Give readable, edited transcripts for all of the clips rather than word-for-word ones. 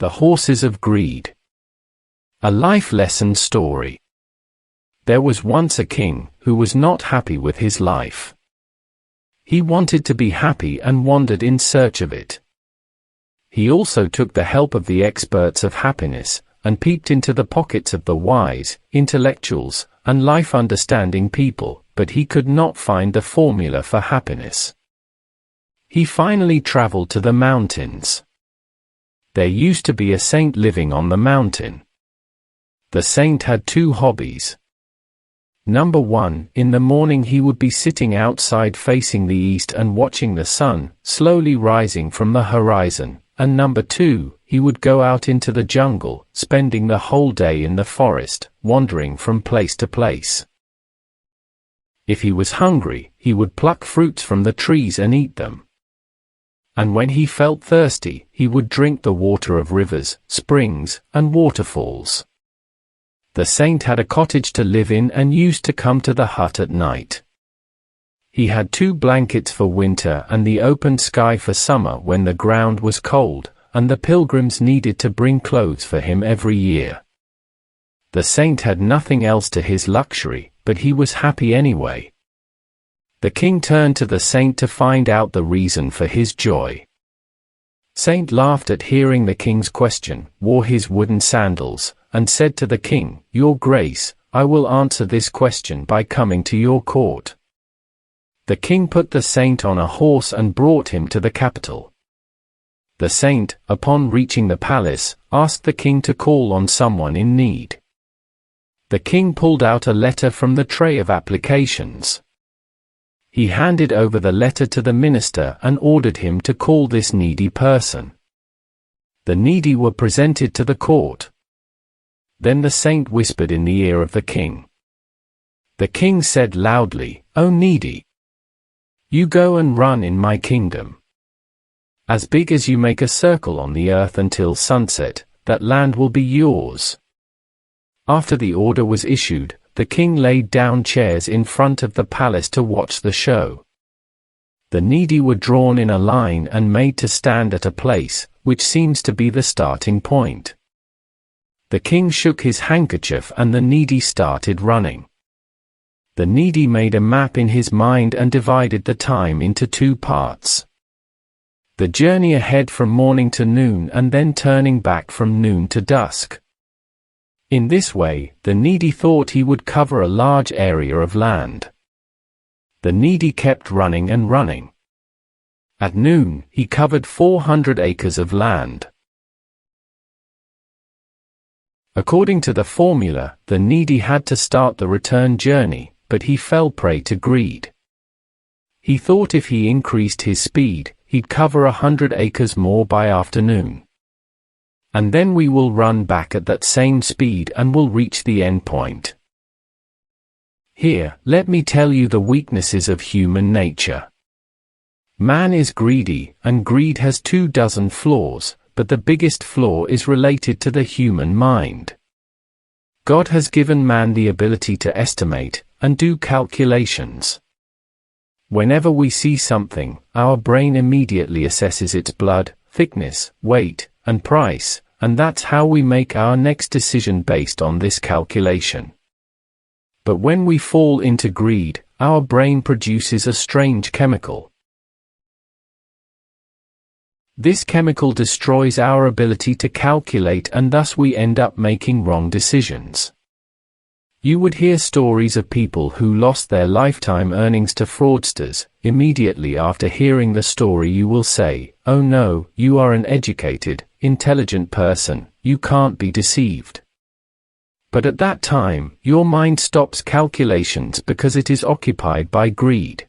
The Horses of Greed. A life lesson story. There was once a king who was not happy with his life. He wanted to be happy and wandered in search of it. He also took the help of the experts of happiness and peeped into the pockets of the wise, intellectuals, and life-understanding people, but he could not find the formula for happiness. He finally traveled to the mountains. There used to be a saint living on the mountain. The saint had two hobbies. Number 1, in the morning he would be sitting outside facing the east and watching the sun slowly rising from the horizon, and number 2, he would go out into the jungle, spending the whole day in the forest, wandering from place to place. If he was hungry, he would pluck fruits from the trees and eat them. And when he felt thirsty, he would drink the water of rivers, springs, and waterfalls. The saint had a cottage to live in and used to come to the hut at night. He had 2 blankets for winter and the open sky for summer when the ground was cold, and the pilgrims needed to bring clothes for him every year. The saint had nothing else to his luxury, but he was happy anyway. The king turned to the saint to find out the reason for his joy. Saint laughed at hearing the king's question, wore his wooden sandals, and said to the king, "Your Grace, I will answer this question by coming to your court." The king put the saint on a horse and brought him to the capital. The saint, upon reaching the palace, asked the king to call on someone in need. The king pulled out a letter from the tray of applications. He handed over the letter to the minister and ordered him to call this needy person. The needy were presented to the court. Then the saint whispered in the ear of the king. The king said loudly, "O needy! You go and run in my kingdom. As big as you make a circle on the earth until sunset, that land will be yours." After the order was issued, the king laid down chairs in front of the palace to watch the show. The needy were drawn in a line and made to stand at a place, which seems to be the starting point. The king shook his handkerchief and the needy started running. The needy made a map in his mind and divided the time into 2 parts. The journey ahead from morning to noon and then turning back from noon to dusk. In this way, the needy thought he would cover a large area of land. The needy kept running and running. At noon, he covered 400 acres of land. According to the formula, the needy had to start the return journey, but he fell prey to greed. He thought if he increased his speed, he'd cover 100 acres more by afternoon. And then we will run back at that same speed and will reach the end point. Here, let me tell you the weaknesses of human nature. Man is greedy, and greed has 24 flaws, but the biggest flaw is related to the human mind. God has given man the ability to estimate and do calculations. Whenever we see something, our brain immediately assesses its blood, thickness, weight, and price, and that's how we make our next decision based on this calculation. But when we fall into greed, our brain produces a strange chemical. This chemical destroys our ability to calculate and thus we end up making wrong decisions. You would hear stories of people who lost their lifetime earnings to fraudsters. Immediately after hearing the story you will say, "Oh no, you are an educated, intelligent person, you can't be deceived." But at that time, your mind stops calculations because it is occupied by greed.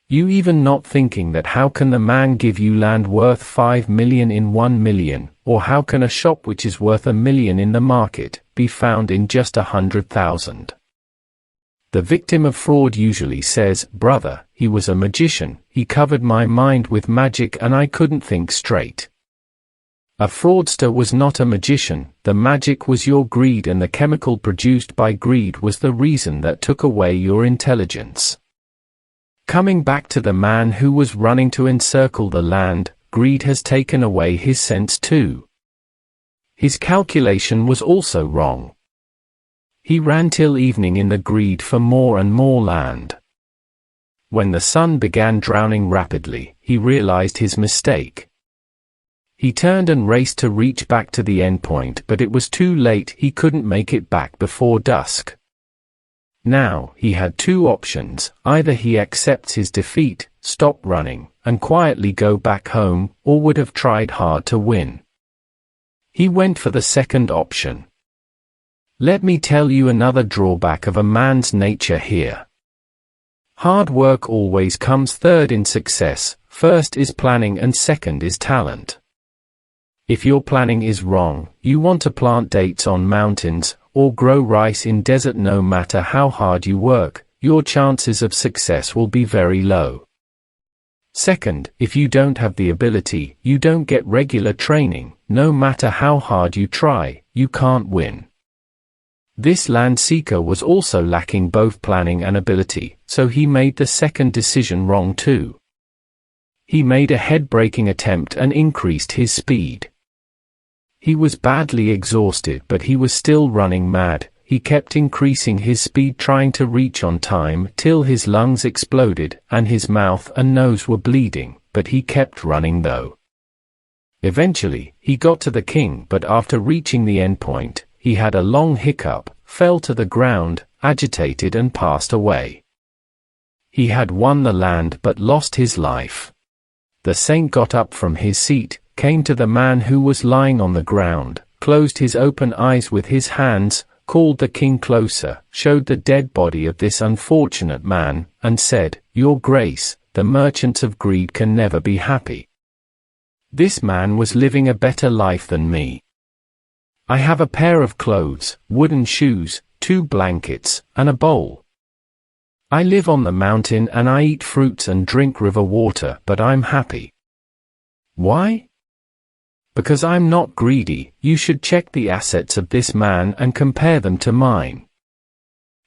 You even not thinking that how can the man give you land worth 5 million in 1 million, or how can a shop which is worth 1 million in the market, be found in just 100,000. The victim of fraud usually says, "Brother, he was a magician, he covered my mind with magic and I couldn't think straight." A fraudster was not a magician, the magic was your greed and the chemical produced by greed was the reason that took away your intelligence. Coming back to the man who was running to encircle the land, greed has taken away his sense too. His calculation was also wrong. He ran till evening in the greed for more and more land. When the sun began drowning rapidly, he realized his mistake. He turned and raced to reach back to the endpoint, but it was too late. He couldn't make it back before dusk. Now, he had two options: either he accepts his defeat, stop running, and quietly go back home, or would have tried hard to win. He went for the second option. Let me tell you another drawback of a man's nature here. Hard work always comes third in success. First is planning and second is talent. If your planning is wrong, you want to plant dates on mountains, or grow rice in desert, no matter how hard you work, your chances of success will be very low. Second, if you don't have the ability, you don't get regular training, no matter how hard you try, you can't win. This land seeker was also lacking both planning and ability, so he made the second decision wrong too. He made a head-breaking attempt and increased his speed. He was badly exhausted, but he was still running mad. He kept increasing his speed, trying to reach on time, till his lungs exploded, and his mouth and nose were bleeding, but he kept running though. Eventually, he got to the king, but after reaching the endpoint, he had a long hiccup, fell to the ground, agitated, and passed away. He had won the land but lost his life. The saint got up from his seat, came to the man who was lying on the ground, closed his open eyes with his hands, called the king closer, showed the dead body of this unfortunate man, and said, "Your Grace, the merchants of greed can never be happy. This man was living a better life than me. I have a pair of clothes, wooden shoes, 2 blankets, and a bowl. I live on the mountain and I eat fruits and drink river water, but I'm happy. Why? Because I'm not greedy. You should check the assets of this man and compare them to mine.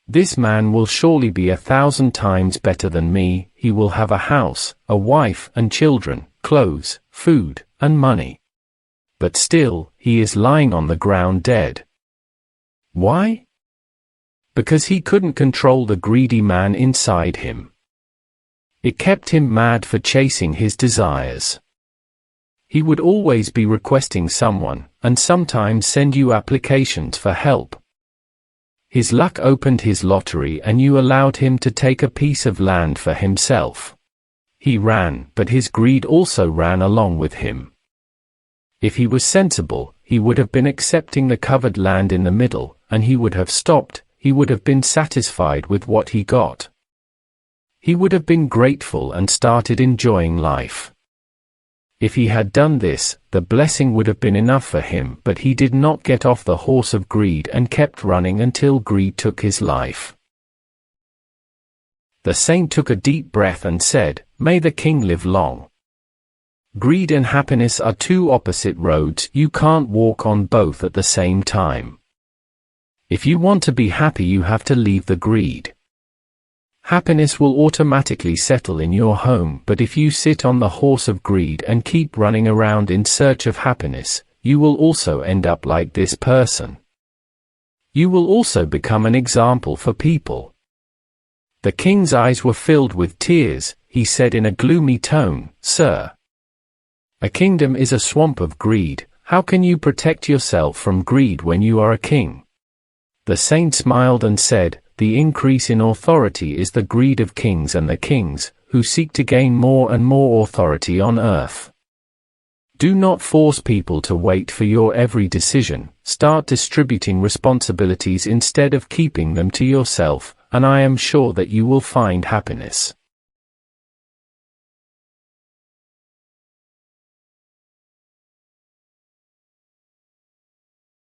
This man will surely be 1,000 times better than me. He will have a house, a wife and children, clothes, food, and money. But still, he is lying on the ground dead. Why? Because he couldn't control the greedy man inside him. It kept him mad for chasing his desires. He would always be requesting someone, and sometimes send you applications for help. His luck opened his lottery and you allowed him to take a piece of land for himself. He ran, but his greed also ran along with him. If he was sensible, he would have been accepting the covered land in the middle, and he would have stopped. He would have been satisfied with what he got. He would have been grateful and started enjoying life. If he had done this, the blessing would have been enough for him, but he did not get off the horse of greed and kept running until greed took his life. The saint took a deep breath and said, "May the king live long." Greed and happiness are two opposite roads. You can't walk on both at the same time. If you want to be happy, you have to leave the greed. Happiness will automatically settle in your home, but if you sit on the horse of greed and keep running around in search of happiness, you will also end up like this person. You will also become an example for people. The king's eyes were filled with tears. He said in a gloomy tone, "Sir, a kingdom is a swamp of greed. How can you protect yourself from greed when you are a king?" The saint smiled and said, "The increase in authority is the greed of kings and the kings, who seek to gain more and more authority on earth. Do not force people to wait for your every decision. Start distributing responsibilities instead of keeping them to yourself, and I am sure that you will find happiness."